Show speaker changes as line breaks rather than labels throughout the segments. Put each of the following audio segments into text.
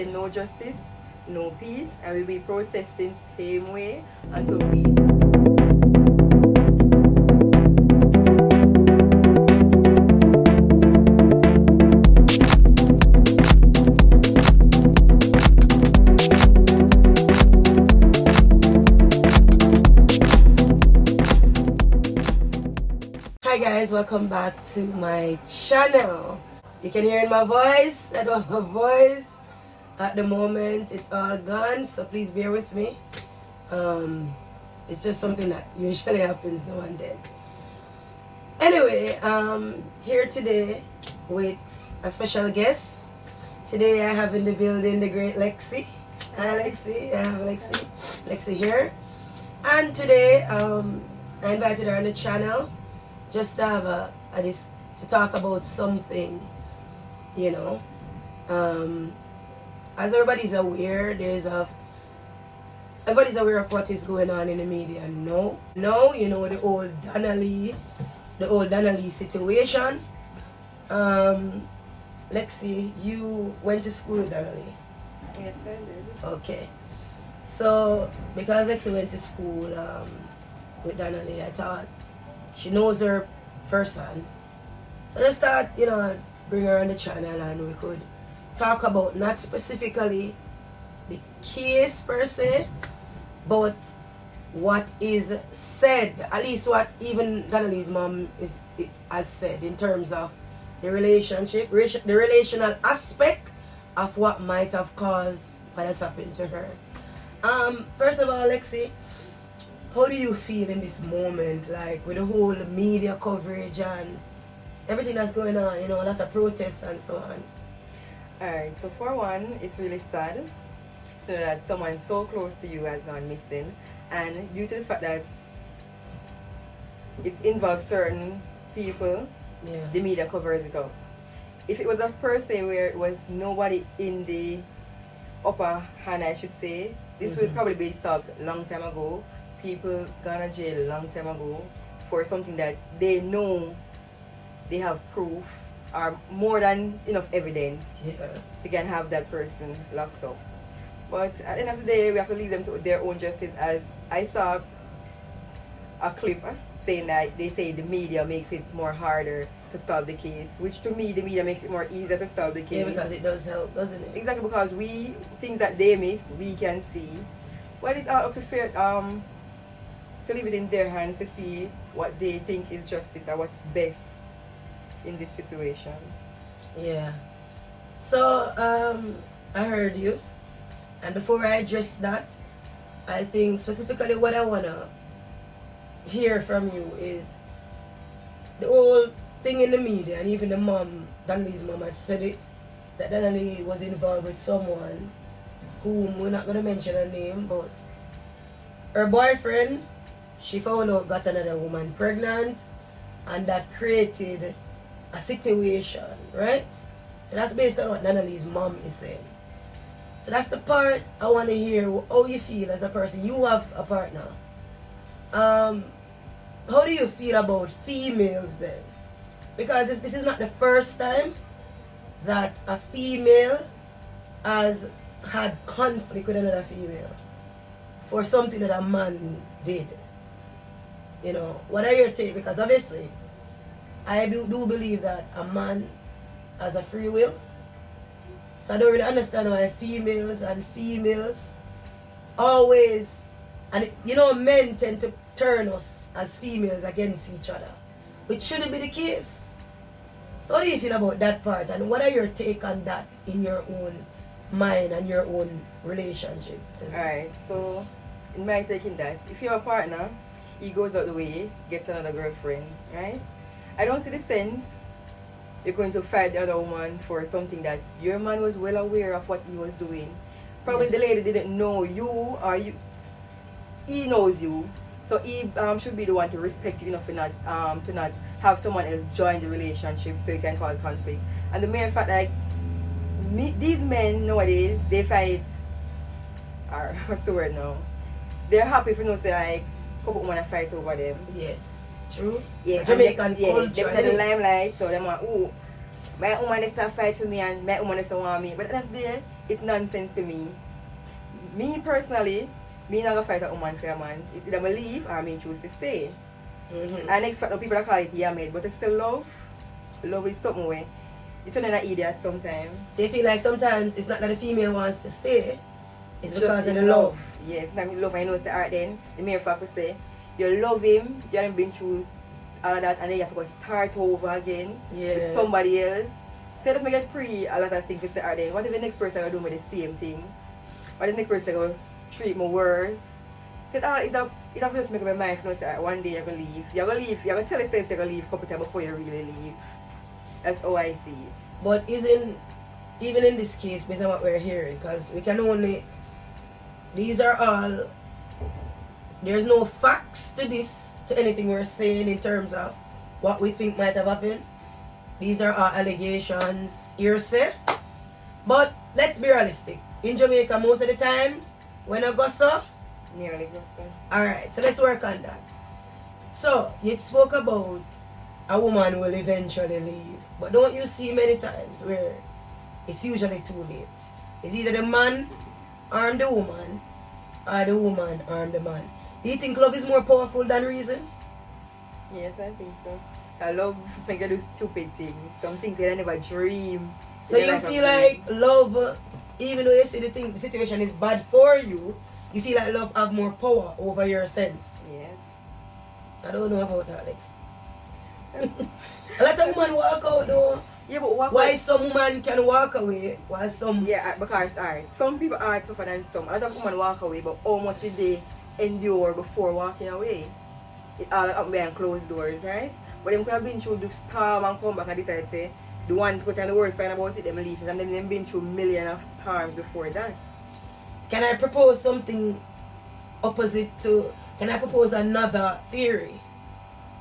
say no justice, no peace, and we'll be protesting same way until we.
Hi guys, welcome back to my channel. You can hear in my voice, I don't have a voice at the moment. It's all gone, so please bear with me. It's just something that usually happens now and then. Anyway, here today with a special guest. Today I have in the building the great Lexi. Hi Lexi, I have Lexi here. And today I invited her on the channel just to have to talk about something, you know. As everybody's aware, everybody's aware of what is going on in the media now. Now, you know, the old Donna-lee situation. Lexi, you went to school with Donna-lee?
Yes, I did.
Okay. So, because Lexi went to school with Donna-lee, I thought she knows her firsthand. So I just thought, you know, bring her on the channel and we could talk about not specifically the case per se, but what is said, at least what even Donna-lee's mom has said in terms of the relationship, the relational aspect of what might have caused what has happened to her. First of all, Lexi, how do you feel in this moment, like with the whole media coverage and everything that's going on, you know, a lot of protests and so on?
Alright, so for one, it's really sad to know that someone so close to you has gone missing, and due to the fact that it involves certain people,
yeah,
the media covers it up. If it was a person where it was nobody in the upper hand, I should say, this would probably be solved a long time ago. People gone to jail a long time ago for something that they know they have proof or more than enough evidence to can have that person locked up. But at the end of the day, we have to leave them to their own justice. As I saw a clip saying that they say the media makes it more harder to solve the case, which to me the media makes it more easier to solve the case.
Yeah, because it does help, doesn't it?
Exactly, because things that they miss, we can see. Well, it's all up to fair, to leave it in their hands to see what they think is justice or what's best in this situation.
Yeah. So, I heard you. And before I address that, I think specifically what I want to hear from you is the whole thing in the media, and even the mom, Donna-lee's mom has said it, that Donna-lee was involved with someone whom we're not going to mention her name, but her boyfriend, she found out, got another woman pregnant, and that created a situation, right? So that's based on what Donna-lee's mom is saying. So that's the part I want to hear, how you feel as a person. You have a partner. How do you feel about females then? Because this is not the first time that a female has had conflict with another female for something that a man did. You know, what are your take? Because obviously, I do believe that a man has a free will. So I don't really understand why females always, and you know, men tend to turn us as females against each other, which shouldn't be the case. So how do you feel about that part, and what are your take on that in your own mind and your own relationship?
Alright, so in my take in that, if you're a partner, he goes out the way, gets another girlfriend, right? I don't see the sense you're going to fight the other woman for something that your man was well aware of what he was doing. Probably the lady didn't know you, or he knows you, so he should be the one to respect you enough to not have someone else join the relationship, so you can call conflict. And the mere fact that these men nowadays, they fight, or what's the word now? They're happy if you know, say like, couple women fight over them.
Yes, true.
Yeah,
so Jamaican culture.
They put the limelight, so them want, oh, my woman is to fight with me and my woman is to want me. But at the end of the day, it's nonsense to me. Me personally, me not gonna fight a woman for a man. It's either me leave or me choose to stay.
Mm-hmm.
And expect no people that call it yeah mate, but it's still love. Love is something way. It's an idiot sometimes.
So you feel like sometimes it's not that the female wants to stay, it's because of the love.
Yes, it's not love. I know it's alright then. The mere fact to say you love him, you haven't been through all of that, and then you have to go start over again with somebody else. So it just make it pretty a lot of things to say alright then. What if the next person gonna do me the same thing? Or the next person gonna treat me worse? So it have just make up my mind if you know say one day you're gonna leave. You're gonna leave, you're gonna tell yourself you're gonna leave a couple times before you really leave. That's how I see it.
But even in this case, based on what we're hearing, because we can only, these are all, there's no facts to this, to anything we're saying in terms of what we think might have happened. These are all allegations, hearsay. But let's be realistic. In Jamaica, most of the times, when I go so,
nearly go so.
Alright, so let's work on that. So, you spoke about a woman will eventually leave. But don't you see many times where it's usually too late? It's either the man arm the woman or the woman arm the man. Do you think love is more powerful than reason?
Yes, I think so. I love make you do stupid things. Some things that I never dream.
So you feel like love, even though you see the situation is bad for you, you feel like love have more power over your sense?
Yes.
I don't know about that, Alex. A lot of women walk out though.
Yeah, but
why some women can walk away while some...
Yeah, because alright, some people are tougher than some. A lot of women walk away, but how much did they endure before walking away? It all up behind closed doors, right? But them could have been through the storm and come back and decide to say the one put on the world find about it, them leave it, and then they've been through millions of storms before that.
Can I propose something opposite to... Can I propose another theory?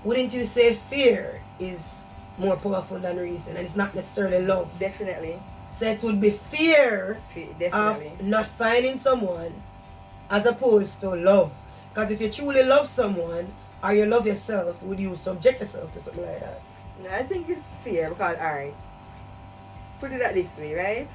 Wouldn't you say fear is more powerful than reason, and it's not necessarily love?
Definitely.
So it would be fear
Definitely.
of not finding someone as opposed to love. Because if you truly love someone or you love yourself, would you subject yourself to something like that?
No, I think it's fear because, alright, put it that this way, right?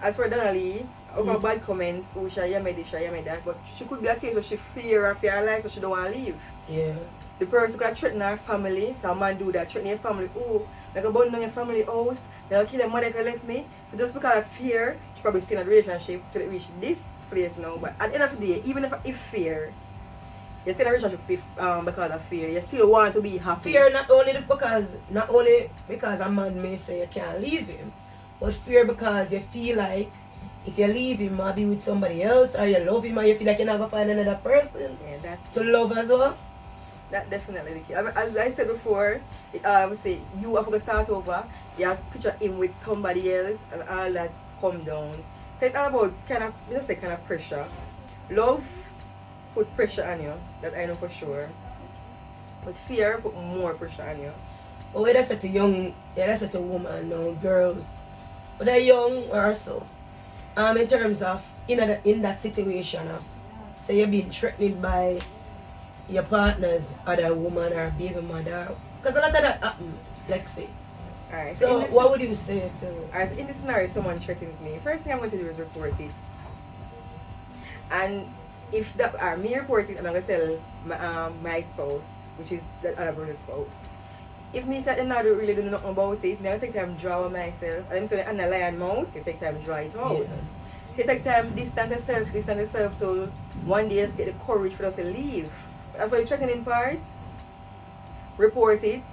As for Donna-lee, over bad comments, oh, you made this, you made that, but she could be a case where she fear of her life, so she don't want to leave.
Yeah.
The person could have threatened her family, the man do that, threaten your family, oh, like a burn down your family house, they'll kill your mother if you left me. So just because of fear, she probably stay in a relationship till it reach this place now. But at the end of the day, even if fear, you stay in a relationship because of fear, you still want to be happy.
Fear not only because a man may say you can't leave him, but fear because you feel like if you leave him or be with somebody else, or you love him and you feel like you're not going to find another person to love as well.
That definitely the case. As I said before, I would say you have to start over, you have to picture him with somebody else and all that come down. So it's all about kind of pressure. Love put pressure on you, that I know for sure. But fear put more pressure on you.
But whether that's at a woman or girls, but they're young or so. In terms of in that situation of say you're being threatened by your partner's other woman or baby mother, because a lot of that happen, like say.
Alright.
So what would you say to?
Alright, in this scenario, if someone threatens me, first thing I'm going to do is report it. And if that are me report it, I'm gonna tell my spouse, which is that other person's spouse. If me say not really do nothing about it, then I take time to draw myself. And so and a lion mouth, you take time to draw it out.
Yeah.
You take time distance yourself till one day you get the courage for us to leave. That's why the threatening part. Report it,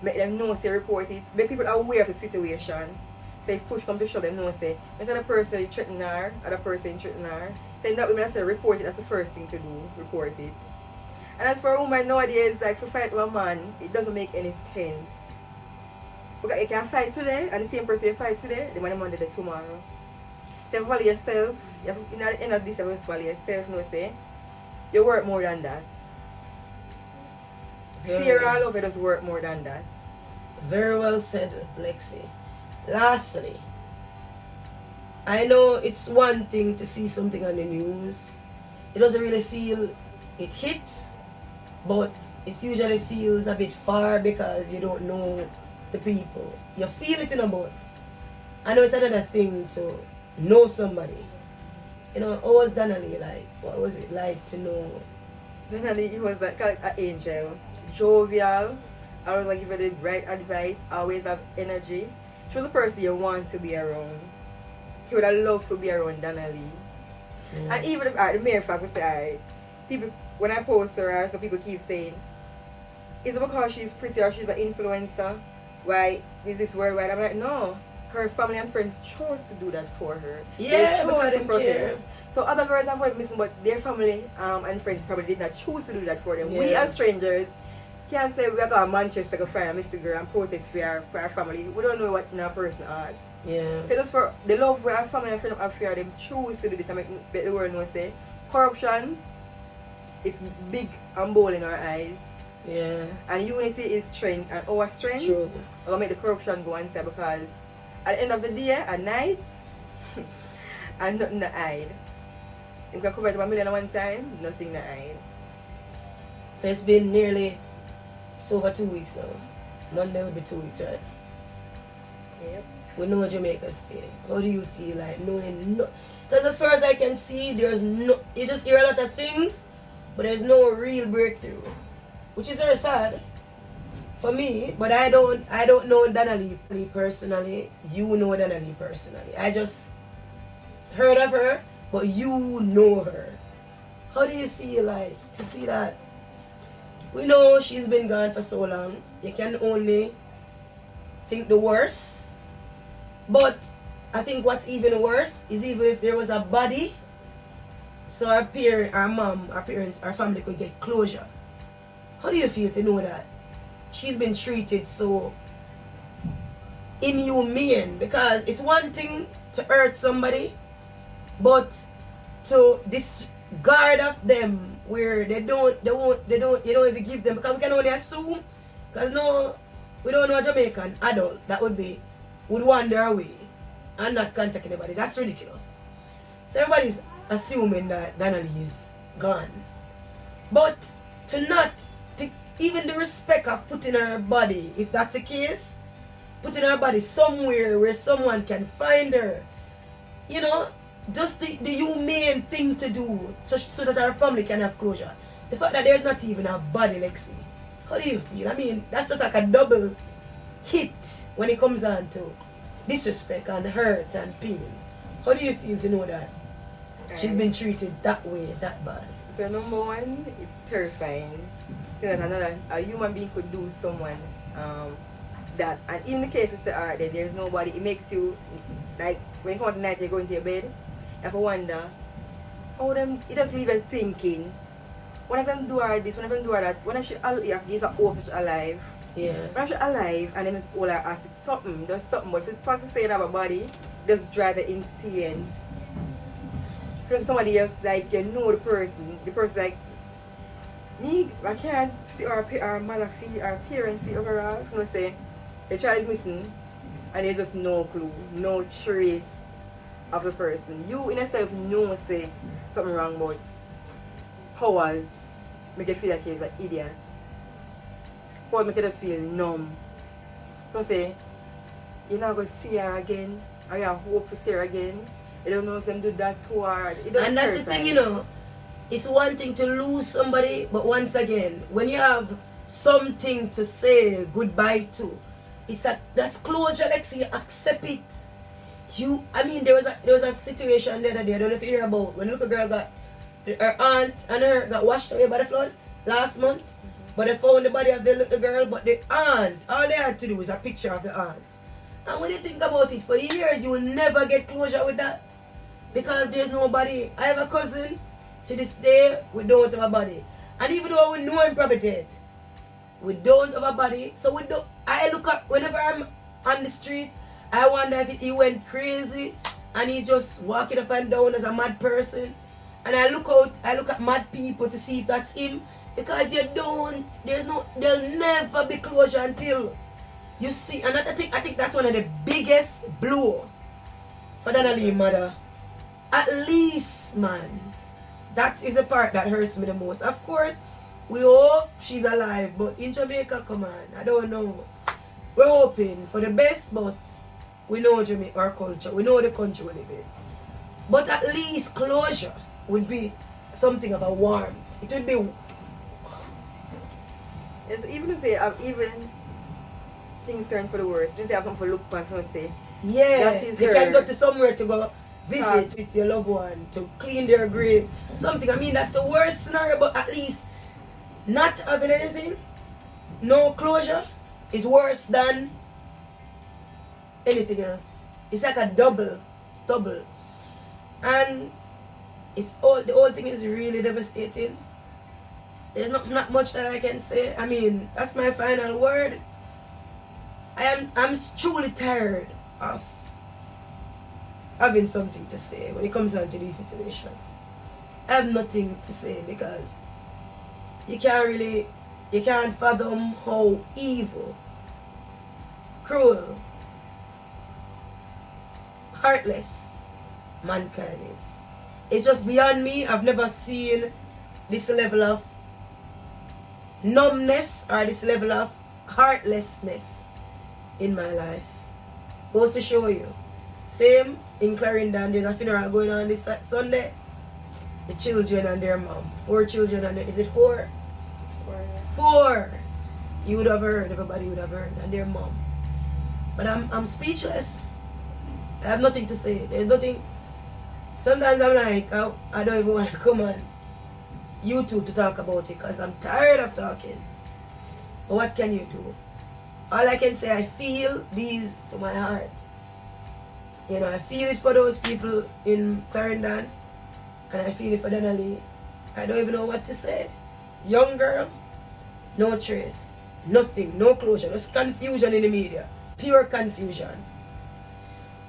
make them know say report it, make people aware of the situation. So if push come to shove, them know say instead of the person threatening her, other person threatening her. So that women say report it, that's the first thing to do, report it. And as for a woman nowadays, like to fight with a man, it doesn't make any sense. Because you can fight today, and the same person you fight today, the man Monday the tomorrow. So you value yourself, you have, in the end of this you have to value yourself, no say. You work more than that. Fear all over does work more than that.
Very well said, Lexi. Lastly, I know it's one thing to see something on the news. It doesn't really feel it hits, but it usually feels a bit far because you don't know the people. You feel it in a boat. I know it's another thing to know somebody. You know, how was Donna-lee like? What was it like to know?
Donna-lee, he was like an angel, jovial. I was like give her the right advice. Always have energy. She was the person you want to be around. He would have loved to be around Donna-lee. And even if the mere fact we say, alright, people when I post her, some people keep saying, is it because she's pretty or she's an influencer? Why is this worldwide? I'm like, no. Her family and friends chose to do that for her.
Yeah,
they chose to protest. So other girls have went missing, but their family and friends probably did not choose to do that for them.
Yeah.
We as strangers can't say we are going to Manchester to find a Mr. Girl and protest for our family. We don't know what in our person heart.
Yeah.
So just for the love where our family and friends have for them choose to do this and make the world know say corruption, it's big and bold in our eyes.
Yeah.
And unity is strength, and our strength
True.
will make the corruption go and say, because at the end of the day, at night, and nothing to hide. You can cover it 1 million at one time, nothing to hide.
So it's been nearly, it's over 2 weeks now. Monday will be 2 weeks, right?
Yep.
We know Jamaica State. How do you feel like knowing no? Because as far as I can see, there's no, you just hear a lot of things, but there's no real breakthrough. Which is very sad for me, but I don't know Donna-lee personally. You know Donna-lee personally. I just heard of her, but you know her. How do you feel like to see that? We know she's been gone for so long. You can only think the worst. But I think what's even worse is even if there was a body, so our parents, our mom, our parents, our family could get closure. How do you feel to know that she's been treated so inhumane? Because it's one thing to hurt somebody, but to discard of them where you don't even give them, because we can only assume, because no, we don't know a Jamaican adult that would wander away and not contact anybody. That's ridiculous. So everybody's assuming that Donna-lee is gone. But to not even the respect of putting her body, if that's the case, putting her body somewhere where someone can find her, you know, just the humane thing to do so that our family can have closure. The fact that there's not even a body, Lexi, how do you feel? I mean, that's just like a double hit when it comes on to disrespect and hurt and pain. How do you feel to know that she's been treated that way, that bad?
So number one, it's terrifying. That a human being could do someone that, and in the case we say, alright, then there's nobody, it makes you, like, when you come out at night, you go into your bed, you have to wonder, how them, it does leave you thinking, when if them do her this, when if them do her that, when if she gives a hope she's alive,
yeah.
when if she's alive, and then it's all her ass, it's something, does something, but if you practice saying have a body, just drive it insane. Because somebody else, like, you know the person like, me, I can't see our mother feel, our parents feel overall. You know, say the child is missing and there's just no clue, no trace of the person. You in yourself know say something wrong, but powers make you feel like you're an idiot. Powers make you just feel numb. So say you're not going to see her again, or you hope to see her again. You don't know if them do that to her.
And that's the thing, you know. It's one thing to lose somebody, but once again, when you have something to say goodbye to, that's closure. Lexi, you accept it. There was a situation the other day. I don't know if you hear about when a little girl her aunt and her got washed away by the flood last month, but they found the body of the little girl. But the aunt, all they had to do was a picture of the aunt. And when you think about it, for years you will never get closure with that, because there's nobody. I have a cousin. To this day, we don't have a body. And even though we know him probably dead, we don't have a body. So I look up, whenever I'm on the street, I wonder if he went crazy and he's just walking up and down as a mad person. And I look at mad people to see if that's him. Because there'll never be closure until you see. And I think that's one of the biggest blow for Donna-lee mother. At least, man. That is the part that hurts me the most. Of course, we hope she's alive, but in Jamaica, come on, I don't know. We're hoping for the best, but we know Jamaica, our culture, we know the country we live in. But at least closure would be something of a warmth. It would be.
It's even if say even things turn for the worse. Since they have something to look for and say.
Yeah,
That is
you
her.
can go to somewhere to go visit with your loved one, to clean their grave, something. I mean, that's the worst scenario, but at least not having anything, no closure, is worse than anything else. It's like a double. It's double. And the whole thing is really devastating. There's not much that I can say. I mean, that's my final word. I'm truly tired of having something to say when it comes down to these situations. I have nothing to say because you can't fathom how evil, cruel, heartless mankind is. It's just beyond me. I've never seen this level of numbness or this level of heartlessness in my life. Goes to show you. Same in Clarendon, there's a funeral going on this Sunday. The children and their mom. 4 children and is it 4? 4. You would have heard, everybody would have heard, and their mom. But I'm speechless. I have nothing to say. There's nothing. Sometimes I'm like, I don't even want to come on YouTube to talk about it because I'm tired of talking. But what can you do? All I can say, I feel these to my heart. You know, I feel it for those people in Clarendon, and I feel it for Donna-lee. I don't even know what to say. Young girl, no trace, nothing, no closure, just confusion in the media, pure confusion.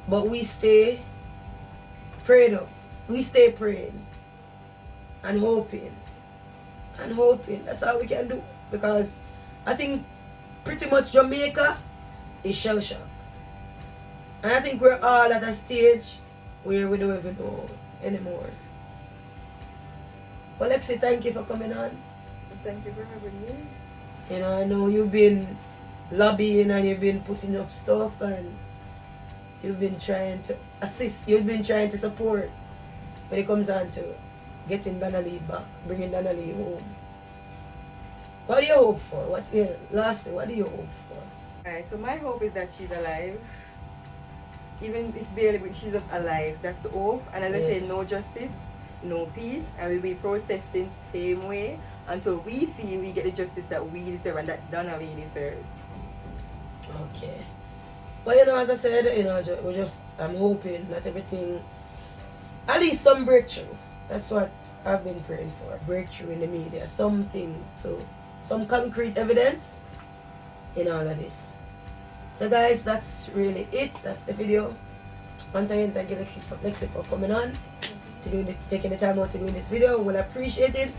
But we stay prayed up, we stay praying and hoping. That's all we can do, because I think pretty much Jamaica is shell shocked. And I think we're all at a stage where we don't even know anymore. Well, Lexi, thank you for coming on.
Thank you for having me.
You know, I know you've been lobbying and you've been putting up stuff and you've been trying to assist, you've been trying to support when it comes on to getting Donna-lee back, bringing Donna-lee home. What do you hope for? Lastly, what do you hope for?
Alright, so my hope is that she's alive. Even if barely, but she's just alive. That's hope. And as I say, no justice, no peace. And we'll be protesting same way until we feel we get the justice that we deserve and that Donna-lee deserves.
Okay. Well, you know, as I said, you know, I'm hoping that everything, at least some breakthrough. That's what I've been praying for. Breakthrough in the media. Something some concrete evidence in all of this. So guys, that's really it. That's the video. Once again, thank you Lexi for coming on, taking the time out to do this video. We'll appreciate it.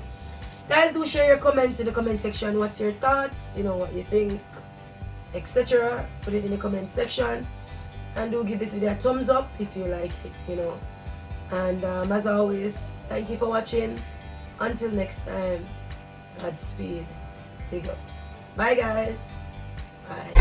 Guys, do share your comments in the comment section. What's your thoughts? You know, what you think, etc. Put it in the comment section. And do give this video a thumbs up if you like it, you know. And as always, thank you for watching. Until next time, Godspeed. Big ups. Bye guys. Bye.